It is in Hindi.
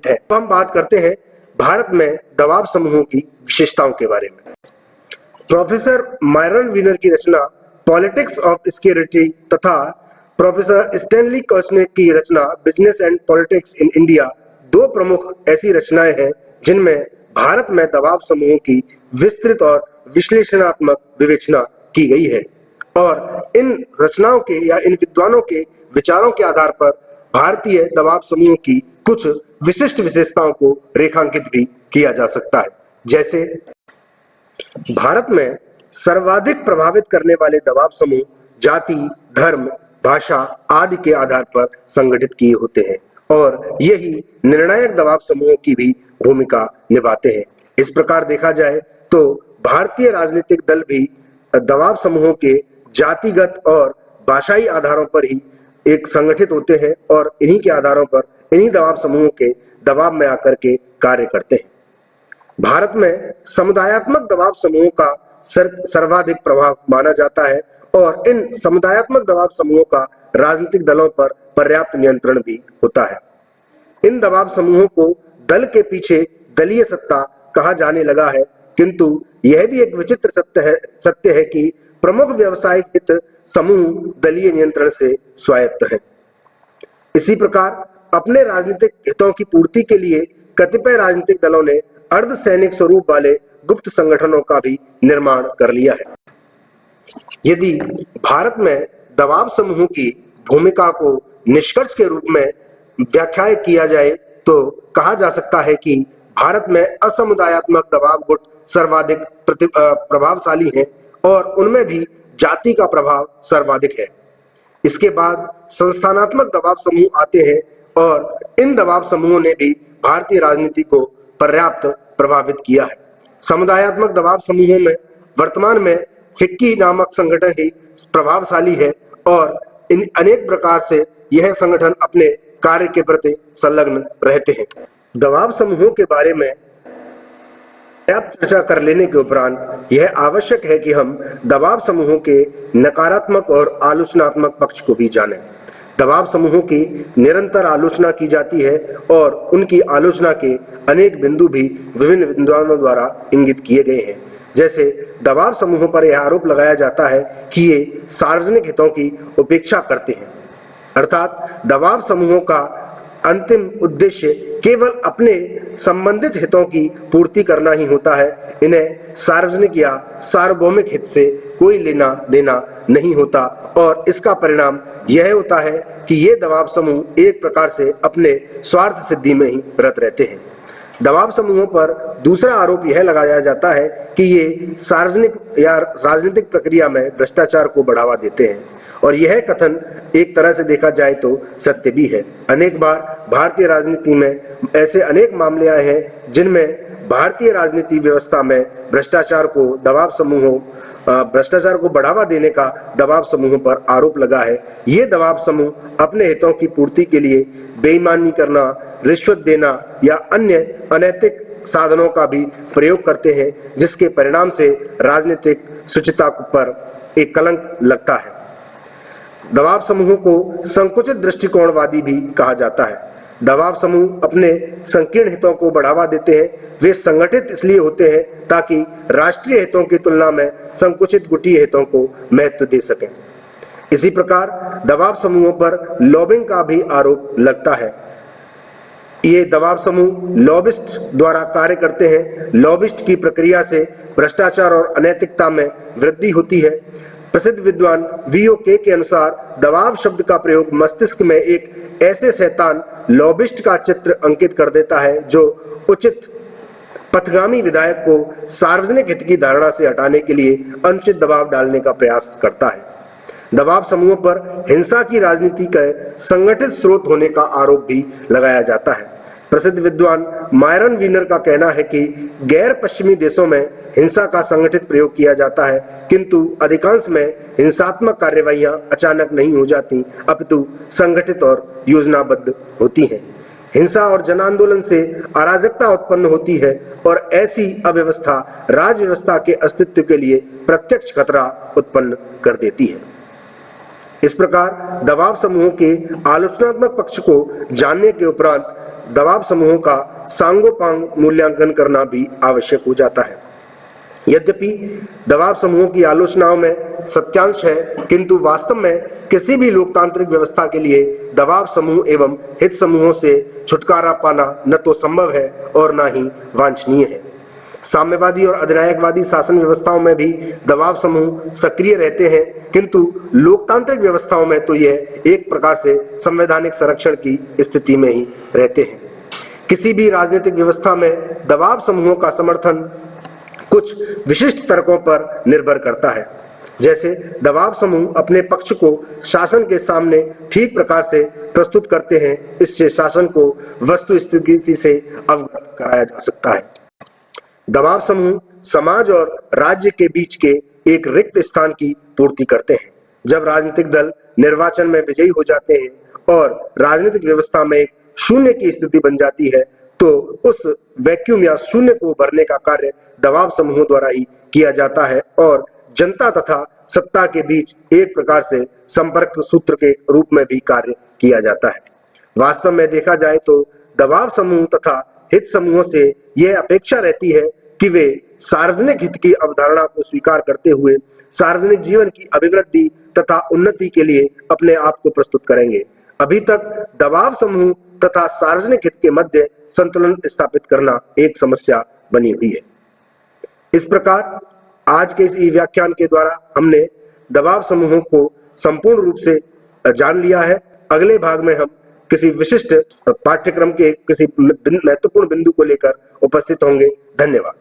स्थित है। तो हम बात करते हैं भारत में दबाव समूहों की विशेषताओं के बारे में। प्रोफेसर मायरन वीनर की रचना पॉलिटिक्स ऑफ स्केरिटी तथा प्रोफेसर स्टैनली कोचनेक की रचना business and politics in India दो प्रमुख ऐसी रचनाएं हैं जिनमें भारत में दबाव समूहों की विस्तृत और विश्लेषणात्मक विवेचना की गई है और इन रचनाओं के या इन विद्वानों के विचारों के आधार पर भारतीय दबाव समूहों की कुछ विशिष्ट विशेषताओं को रेखांकित भी किया जा सकता है। जैसे भारत में सर्वाधिक प्रभावित करने वाले दबाव समूह जाति, धर्म, भाषा आदि के आधार पर संगठित किए होते हैं और यही निर्णायक दबाव समूहों की भी भूमिका निभाते हैं। इस प्रकार देखा जाए तो भारतीय राजनीतिक दल भी दबाव समूहों के जातिगत और भाषाई आधारों पर ही एक संगठित होते हैं और इन्हीं के आधारों पर इन्हीं दबाव समूहों के दबाव में आकर के कार्य करते हैं। भारत में समुदायात्मक दबाव समूहों का सर्वाधिक प्रभाव माना जाता है और इन समुदायात्मक दबाव समूहों का राजनीतिक दलों पर पर्याप्त नियंत्रण भी होता है। इन दबाव समूहों को दल के पीछे दलीय सत्ता कहा जाने लगा है, किंतु यह भी एक विचित्र सत्य है कि प्रमुख व्यावसायिक हित समूह दलीय नियंत्रण से स्वायत्त हैं। इसी प्रकार अपने राजनीतिक हितों की पूर्ति के लिए कतिपय राजनीतिक दलों ने अर्ध सैनिक स्वरूप वाले गुप्त संगठनों का भी निर्माण कर लिया है। यदि भारत में दबाव समूहों की भूमिका को निष्कर्ष के रूप में व्याख्या किया जाए तो कहा जा सकता है कि भारत में असमुदायात्मक दबाव गुट सर्वाधिक प्रभावशाली हैं और उनमें भी जाति का प्रभाव सर्वाधिक है। इसके बाद संस्थानात्मक दबाव समूह आते हैं और इन दबाव समूहों ने भी भारतीय राजनीति को पर्याप्त प्रभावित किया है। समुदायात्मक दबाव समूहों में वर्तमान में फिक्की नामक संगठन ही प्रभावशाली है और इन अनेक प्रकार से यह संगठन अपने कार्य के प्रति संलग्न रहते हैं। दबाव समूहों के बारे में पर्याप्त चर्चा कर लेने के उपरांत यह आवश्यक है कि हम दबाव समूहों के नकारात्मक और आलोचनात्मक पक्ष को भी जानें। दबाव समूहों की निरंतर आलोचना की जाती है और उनकी आलोचना के अनेक बिंदु भी विभिन्न विद्वानों द्वारा इंगित किए गए हैं। जैसे दबाव समूहों पर यह आरोप लगाया जाता है कि ये सार्वजनिक हितों की उपेक्षा करते हैं, अर्थात दबाव समूहों का अंतिम उद्देश्य केवल अपने संबंधित हितों की पूर्ति करना ही होता है। इन्हें सार्वजनिक या सार्वभौमिक हित से कोई लेना देना नहीं होता और इसका परिणाम यह होता है कि ये दबाव समूह एक प्रकार से अपने स्वार्थ सिद्धि में ही रत रहते हैं। दबाव समूहों पर दूसरा आरोप यह लगाया जाता है कि ये सार्वजनिक या राजनीतिक प्रक्रिया में भ्रष्टाचार को बढ़ावा देते हैं और यह कथन एक तरह से देखा जाए तो सत्य भी है। अनेक बार भारतीय राजनीति में ऐसे अनेक मामले आए हैं जिनमें भारतीय राजनीति व्यवस्था में भ्रष्टाचार को बढ़ावा देने का दबाव समूहों पर आरोप लगा है। ये दबाव समूह अपने हितों की पूर्ति के लिए बेईमानी करना, रिश्वत देना या अन्य अनैतिक साधनों का भी प्रयोग करते हैं, जिसके परिणाम से राजनीतिक शुचिता पर एक कलंक लगता है। दबाव समूहों को संकुचित दृष्टिकोणवादी भी कहा जाता है। दबाव समूह अपने संकीर्ण हितों को बढ़ावा देते हैं। वे संगठित इसलिए होते हैं ताकि राष्ट्रीय हितों की तुलना में संकुचित गुटीय हितों को महत्व दे सकें। इसी प्रकार दबाव समूहों पर लॉबिंग का भी आरोप लगता है। ये दबाव समूह लॉबिस्ट द्वारा कार्य करते हैं। लॉबिस्ट की प्रक्रिया से भ्रष्टाचार और अनैतिकता में वृद्धि होती है। प्रसिद्ध विद्वान VOK के अनुसार दबाव शब्द का प्रयोग मस्तिष्क में एक ऐसे शैतान लॉबिस्ट का चित्र अंकित कर देता है जो उचित पथगामी विधायक को सार्वजनिक हित की धारणा से हटाने के लिए अनुचित दबाव डालने का प्रयास करता है। दबाव समूहों पर हिंसा की राजनीति का संगठित स्रोत होने का आरोप भी लगाया जाता है। प्रसिद्ध विद्वान मायरन वीनर का कहना है कि गैर पश्चिमी देशों में हिंसा का संगठित प्रयोग किया जाता है, किंतु अधिकांश में हिंसात्मक कार्यवाहियां अचानक नहीं हो जाती, अपितु संगठित और योजनाबद्ध होती हैं। हिंसा और जन आंदोलन से अराजकता उत्पन्न होती है और ऐसी अव्यवस्था राज्य व्यवस्था के अस्तित्व के लिए प्रत्यक्ष खतरा उत्पन्न कर देती है। इस प्रकार दबाव समूहों के आलोचनात्मक पक्ष को जानने के उपरांत दबाव समूहों का सांगोपांग मूल्यांकन करना भी आवश्यक हो जाता है। यद्यपि दबाव समूहों की आलोचनाओं में सत्यांश है, किंतु वास्तव में किसी भी लोकतांत्रिक व्यवस्था के लिए दबाव समूह एवं हित समूहों से छुटकारा पाना न तो संभव है और न ही वांछनीय है। साम्यवादी और अधिनायकवादी शासन व्यवस्थाओं में भी दबाव समूह सक्रिय रहते हैं, किंतु लोकतांत्रिक व्यवस्थाओं में तो यह एक प्रकार से संवैधानिक संरक्षण की स्थिति में ही रहते हैं। किसी भी राजनीतिक व्यवस्था में दबाव समूहों का समर्थन कुछ विशिष्ट तर्कों पर निर्भर करता है। जैसे दबाव समूह अपने पक्ष को शासन के सामने ठीक प्रकार से प्रस्तुत करते हैं, इससे शासन को वस्तु स्थिति से अवगत कराया जा सकता है। दबाव समूह समाज और राज्य के बीच के एक रिक्त स्थान की पूर्ति करते हैं। जब राजनीतिक दल निर्वाचन में विजयी हो जाते हैं और राजनीतिक व्यवस्था में एक शून्य की स्थिति बन जाती है, तो उस वैक्यूम या शून्य को भरने का कार्य दबाव समूहों द्वारा ही किया जाता है और जनता तथा सत्ता के बीच एक प्रकार से संपर्क सूत्र के रूप में भी कार्य किया जाता है। वास्तव में देखा जाए तो दबाव समूह तथा हित समूहों से यह अपेक्षा रहती है कि वे सार्वजनिक हित की अवधारणा को स्वीकार करते हुए सार्वजनिक जीवन की अभिवृद्धि तथा उन्नति के लिए अपने आप को प्रस्तुत करेंगे। अभी तक दबाव समूह तथा सार्वजनिक हित के मध्य संतुलन स्थापित करना एक समस्या बनी हुई है। इस प्रकार आज के इस व्याख्यान के द्वारा हमने दबाव समूहों को संपूर्ण रूप से जान लिया है। अगले भाग में हम किसी विशिष्ट पाठ्यक्रम के किसी महत्वपूर्ण बिंदु को लेकर उपस्थित होंगे। धन्यवाद।